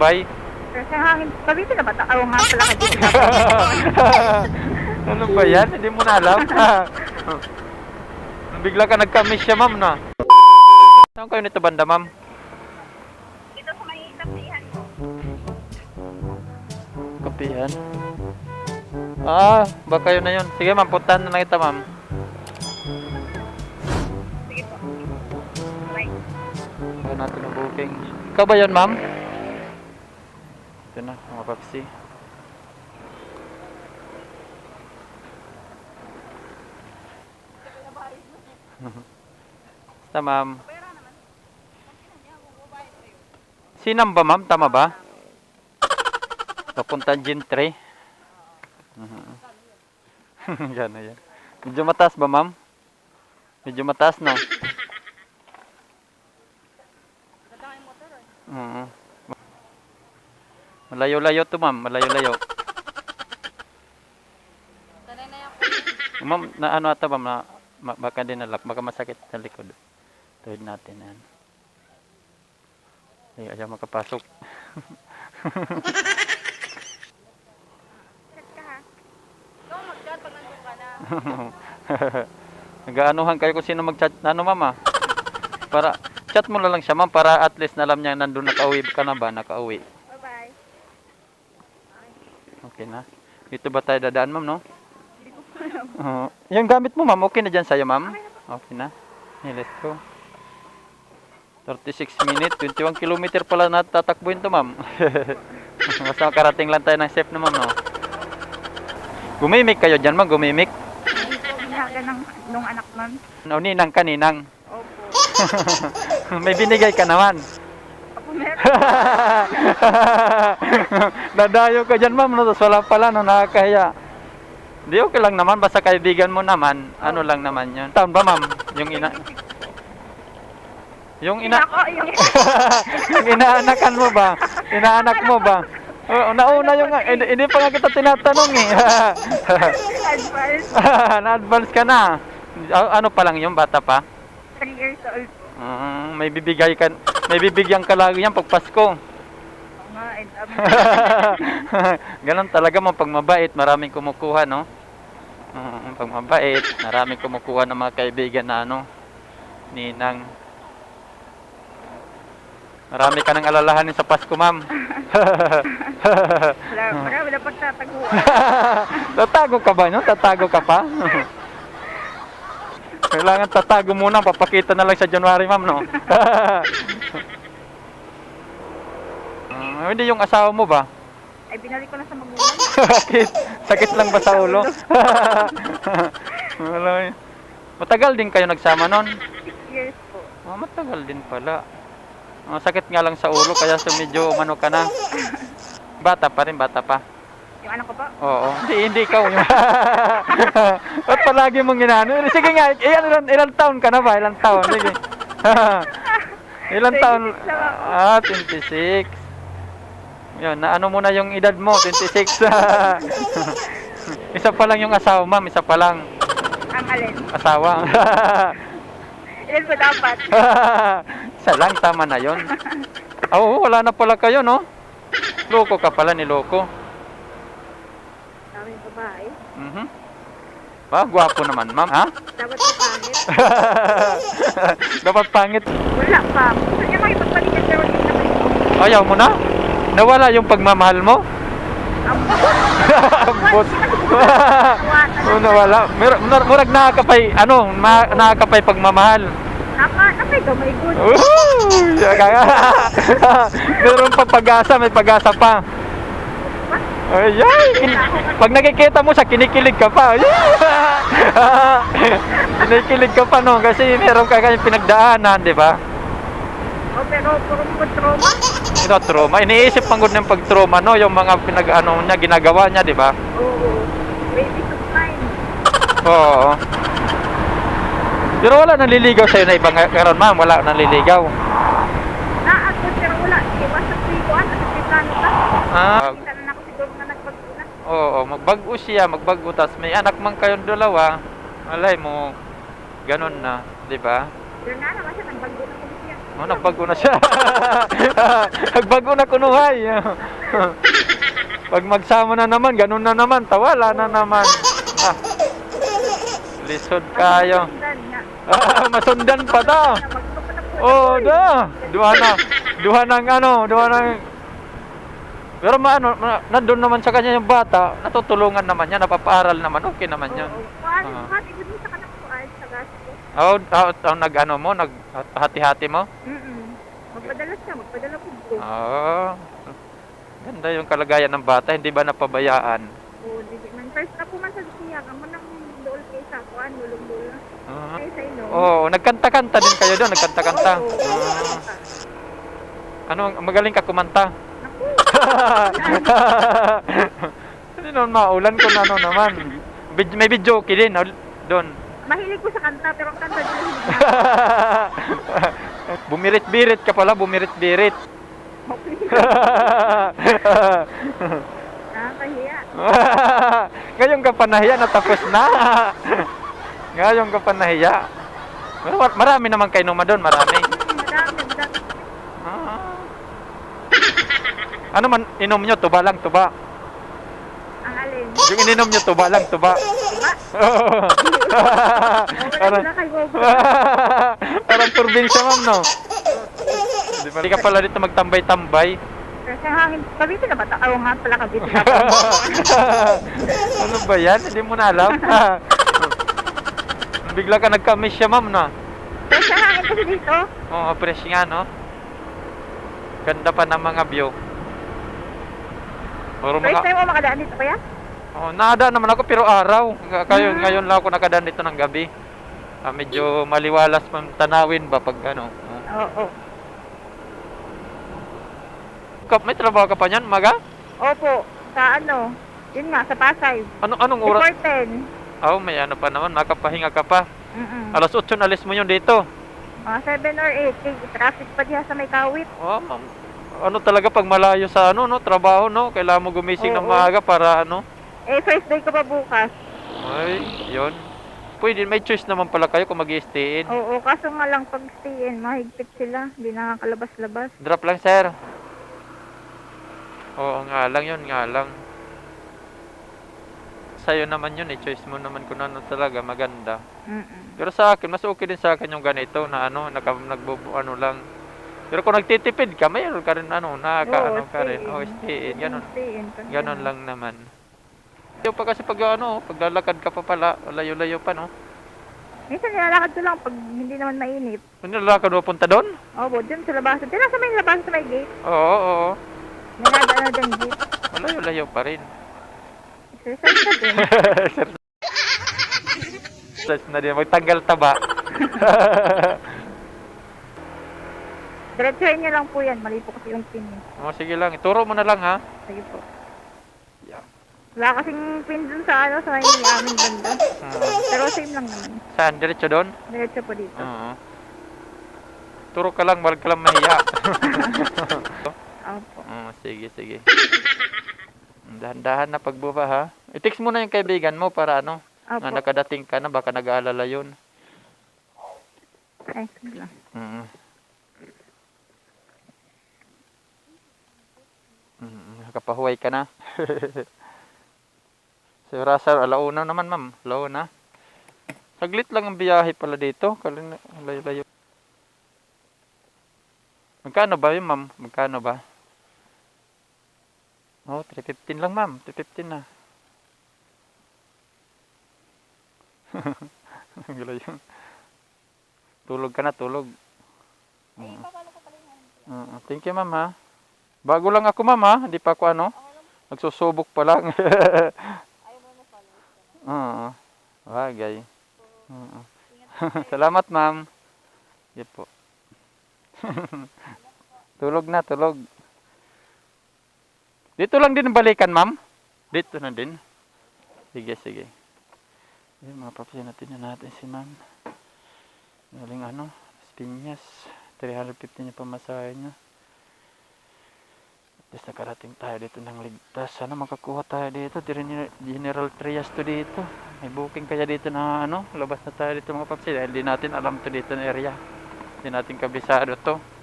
Bye. Kasi hangin, Cavite na ba? Oo nga pala Cavite. Ano ba yan? Hindi mo na alam. Bigla ka nagka-miss siya, ma'am, na. Saan kayo nito banda, ma'am? Dito sa may tapihan ko. Kapihan. Baka yun na yun. Sige, ma'am, puntahan na lang kita, ma'am. Sige po. Bye. Baka natin ang booking. Ikaw ba yun, ma'am? Ito na, mga papsi. Basta, ma'am. Sinam ba, ma'am? Tama ba? Papunta gym 3. Yan na yan. Medyo mataas ba, ma'am? Medyo mataas, no? Malayo-layo to, ma'am. Malayo-layo. Ma'am, na ano ata, ma'am? Baka dinalak. Baka masakit sa likod. Tuhod natin, yan. Ay, ayaw makapasok. Chat ka ha? Ikaw mag-chat pag nandun ka na. Nag-aanuhan kayo kung sino mag-chat. Ano, ma'am, para, chat mo na lang siya, ma'am, para at least alam niya nandun nakauwi ka na ba? Nakauwi. Bye-bye. Okay na. Dito ba tayo dadaan, ma'am, no? Yung gamit mo, ma'am, okay na dyan sa'yo, ma'am? Okay na. Okay, let's go. 36 minutes, 21 kilometer pala natatakbuhin to, ma'am. Basta makarating lang tayo ng safe na, ma'am, no? Gumimik kayo dyan, ma'am, gumimik. Hindi po binaga nung anak nun. No, ninang ka, ninang. Opo. May binigay ka naman. Opo, meron. Dadayo ka dyan, ma'am, no? Tapos wala pala, no? Nakakahiya. Di okay lang naman, basta kaibigan mo naman. Ano lang naman yun. Taon ba, ma'am? Yung ina... Yung yung inaanakan mo ba? Inaanak mo ba? Nauna yung... Hindi pa nga kita tinatanong, eh. Advice. Na-advance ka na. Ano pa lang yung bata pa? 3 years old. May bibigyan ka lagi yan pag Pasko. Oo nga, and Ganon talaga mo pag mabait, maraming kumukuha, no? Pag mabait, maraming kumukuha ng mga kaibigan na ano, ninang. Marami ka nang alalahanin sa Pasko, ma'am. Marami na pagtataguan. Tatago ka ba, no? Tatago ka pa? Kailangan tatago muna, papakita na lang sa January, ma'am, no? Hindi yung asawa mo ba? Ay, binalik ko na sa magulang. Sakit lang ba sa ulo? Wala. Matagal din kayo nagsama nun? 6 years po. Matagal din pala. Sakit nga lang sa ulo, kaya medyo umano ka na. Bata pa rin, bata pa. Yung anak ko po? Oo. Hindi ikaw. Ba't palagi mong ginano? Sige nga, ilang taon ka na ba? Ilang taon? Sige. Ilang taon? 26. Yun, naano mo na yung edad mo, 26. Isa pa lang yung asawa, ma'am. Isa pa lang. Ang alin? Asawa. Ilan ba dapat? Isa lang, tama na yun. Oo, wala na pala kayo, no? Loko ka pala, niloko. Daming babae. Gwapo naman, ma'am, ha? Dapat pa pangit. Dapat pangit. Wala pa. Gusto niya makipagpalikan pero hindi na kayo. Ayaw mo na? Nawala yung pagmamahal mo? Ambot. Nawala. Murag nakakapay pagmamahal. Napay gamay good. Meron pa pag-asa, may pag-asa pa. Ay, pag nakikita mo siya, kinikilig ka pa. Kinikilig ka pa, no? Kasi meron ka kayong pinagdaanan, di ba? Pero puro trauma. Ito, trauma. Iniisip pang ng pag-trauma, no? Yung mga niya, ginagawa niya, di ba? Oo. Baby to mind. Oo. Pero wala nanliligaw sa'yo na ibang karon, ma'am. Wala nanliligaw. Naagod pero wala. Iwas sa tuwan. Kasi plano ka. Kita na ako siguro na nagpag-una. Oo, magbago siya, magbago. Tas may anak man kayong dalawa. Alay mo, ganun na, di ba? Pero na naman siya, nagbago na ko siya. Oh, nagbago na siya. Nagbago na kunuhay. Pag magsama na naman, ganun na naman, tawala na naman. Ah, lisod kayo. Sundan nga. Masundan pa ta. Magpapatak Oh, duha ng ano, duha ng. Pero nandun naman sa kanya yung bata, natutulungan naman niya, napapaaral naman, okay naman yun. Paano? Hati ko din sa kanak ko ay sa gas ko. Nag-ano mo, naghati-hati mo? Magpadala siya, magpadala ko po. Ganda yung kalagayan ng bata, hindi ba napabayaan? Oo, di man. First na po man sa siya, kamo nang dool kay sa kuan, dulong-dulong. Kay sa ino. Oo, nagkanta-kanta din kayo doon, nagkanta-kanta. Oo. Magaling ka kumanta? Naku. Hindi naman maulan kung ano naman. May video okay din doon. Mahilig ko sa kanta, pero ang kanta din hindi na. Bumirit-birit ka pala, bumirit-birit. Okay. Nakakahiya. Ngayon ka pa nahiya, natapos na. Ngayon ka pa nahiya. Marami naman kayo numa doon, marami. Madami. Ano man inom nyo? Tuba lang, tuba. Ang alin. Yung ininom nyo, tuba lang, tuba. Diba? Parang, Wala kay Bobo. parang probinsya, ma'am, no? Hindi ka pala dito magtambay-tambay. Kasi hangin, kabiti na ba? Oo nga pala kabiti na. Ano ba yan? Hindi mo na alam. Bigla ka nagka-miss siya, ma'am, no? Kasi hangin kasi dito. Oo, fresh nga, no? Ganda pa ng mga view. Puro First mga... time mo makadaan dito kaya? Oh, nakadaan naman ako pero araw. Ngayon lang ako nakadaan dito ng gabi. Medyo maliwalas pang tanawin ba pag ano. Oo. May trabaho ka pa niyan, maga? Opo. Sa ano? Yun nga, sa Pasay. Anong oras? Before 10. Oh, may ano pa naman, makapahinga ka pa. Mm-mm. Alas 8 alis mo yun dito. 7 or 8. Traffic pa diha sa may kawit. Oh, ano talaga pag malayo sa ano, no, trabaho, no? Kailangan mo gumising ng Oo. maaga para ano. First day ko pa bukas. Ay, yun. Pwede, may choice naman pala kayo kung mag-i-stay in. Oo, kaso nga lang pag stay-in, mahigpit sila. Hindi nakakalabas-labas. Drop lang, sir. Oo nga lang, yun nga lang. Sa'yo naman yun, choice mo naman kung ano talaga, maganda. Mm-mm. Pero sa akin, mas okay din sa akin yung ganito na ano, ano lang. Pero kung nagtitipid ka, mayroon ka rin ano, nakaka-ano ka rin. Oh, stay in, ganun. Stay-in. Ganun lang naman. Yung pa kasi pag ano, paglalakad ka pa pala, layo-layo pa, no? Minsan nilalakad ko lang pag hindi naman mainit. Kung nilalakad mo punta doon? Opo, dyan sa labasan. Dyan sa may labasan sa may gate. Oo, oo. May nadaan na dyan gate. Layo-layo pa rin. Exercise na din. Exercise na din, magtanggal taba. Diretsuhin niyo lang po yan. Mali po kasi yung pin. Oh, sige lang, ituro mo na lang, ha? Sige po. Yeah. Wala kasing pin dun sa ano, sa may aming banda. Pero same lang naman. Saan? Diretso doon? Diretso po dito. Oo. Turo ka lang, wag ka lang mahiya. Opo. Sige, sige. Dahan-dahan na pagbuba, ha? I-text mo na yung kaibigan mo para ano, Opo. na nakadating ka na, baka nag-aalala yun. Ay, sige lang. Nakapahuway ka na. Si Russell, alauna naman, ma'am. Alauna. Saglit lang ang biyahe pala dito. Layo-layo. Magkano ba yun, ma'am? Magkano ba? Oh, 315 lang, ma'am. 315 na. Layo. Tulog ka na, tulog. Thank you, ma'am, ha? Bago lang ako, ma'am, ha? Hindi pa ako, ano? Nagsusubok pa lang. Oo. Bagay. Salamat, ma'am. Yan po. Tulog na, tulog. Dito lang din balikan, ma'am? Dito na din. Sige, sige. Yung mga papaya natin si ma'am. Galing ano? Piñas. 350 niya pamasahe niya. At least nakarating tayo dito ng ligtas. Sana makakuha tayo dito. General Trias to dito. May booking kaya dito na ano. Labas na tayo dito mga papsi. Dahil di natin alam to dito na area. Hindi natin kabisado to.